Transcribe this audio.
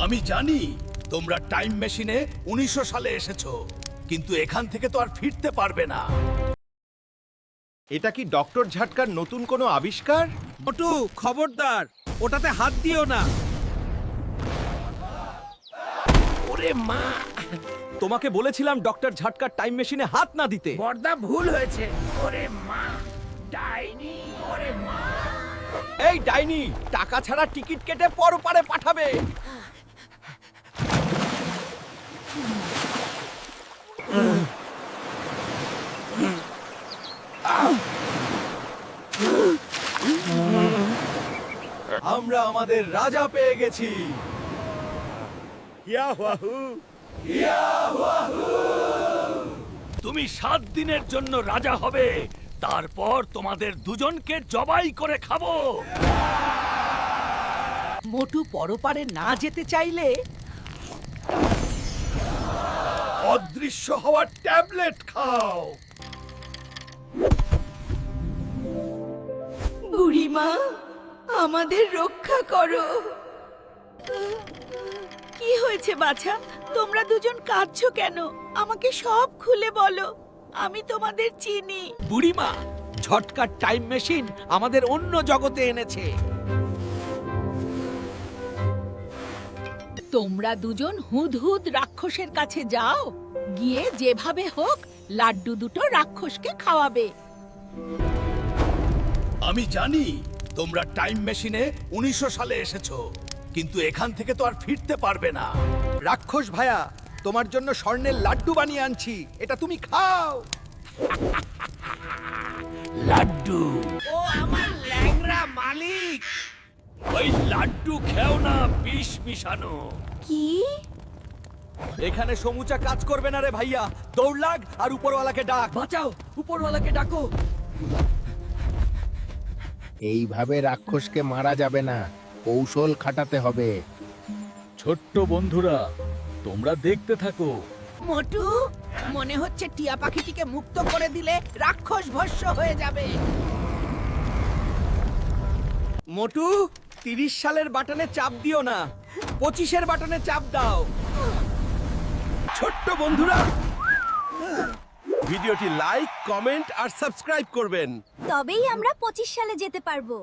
আমি জানি তোমরা টাইম মেশিনে 1900 সালে এসেছো, কিন্তু এখান থেকে তো আর ফিরতে পারবে না। এটা কি ডক্টর ঝাটকার নতুন কোনো আবিষ্কার? মোটু খবরদার, ওটাতে হাত দিও না। ওরে মা, তোমাকে বলেছিলাম ডক্টর ঝাটকার টাইম মেশিনে হাত না দিতে। বর্দা ভুল হয়েছে। ওরে মা, ডাইনি, ওরে মা। এই ডাইনি, টাকা ছাড়া টিকিট কেটে পরপারে পাঠাবে। আমরা আমাদের রাজা পেয়ে গেছি। তুমি 7 দিনের জন্য রাজা হবে, তারপর তোমাদের দুজনকে জবাই করে খাবো। মোটু পরপারে না যেতে চাইলে অদৃশ্য হওয়ার ট্যাবলেট খাও। বুড়িমা, আমাদের রক্ষা করো। কি হয়েছে বাছা? তোমরা দুজন কাঁদছো কেন? আমাকে সব খুলে বলো, আমি তোমাদের চিনি। বুড়িমা, ঝটকার টাইম মেশিন আমাদের অন্য জগতে এনেছে। তোমরা দুজন হুদহুদ রাক্ষসের কাছে যাও, গিয়ে যেভাবে হোক লাড্ডু দুটো রাক্ষসকে খাওয়াবে। আমি জানি তোমরা টাইম মেশিনে 1900 সালে এসেছো, কিন্তু এখান থেকে তো আর ফিরতে পারবে না। রাক্ষস ভায়া, তোমার জন্য স্বর্ণের লাড্ডু বানিয়ে আনছি, এটা তুমি খাও। লাড্ডু, ও আমার ল্যাংড়া মালিক। ওই লাড্ডু খেও না, বিষ মিশানো। কি? এখানে সমুচা কাজ করবে না রে ভাইয়া, দৌড় লাগ আর উপরওয়ালাকে ডাক। বাঁচাও, উপরওয়ালাকে ডাকো। এইভাবে রাক্ষসকে মারা যাবে না, কৌশল খাটাতে হবে। ছোট্ট বন্ধুরা, তোমরা দেখতে থাকো। মোটু, মনে হচ্ছে টিয়া পাখিটিকে মুক্ত করে দিলে রাক্ষস ভস্য হয়ে যাবে। মোটু, 30 সালের বাটনে চাপ দিও না, 25-এর বাটনে চাপ দাও। ছোট্ট বন্ধুরা, ভিডিওটি লাইক, কমেন্ট আর সাবস্ক্রাইব করবেন। তবেই আমরা 25 সালে যেতে পারবো।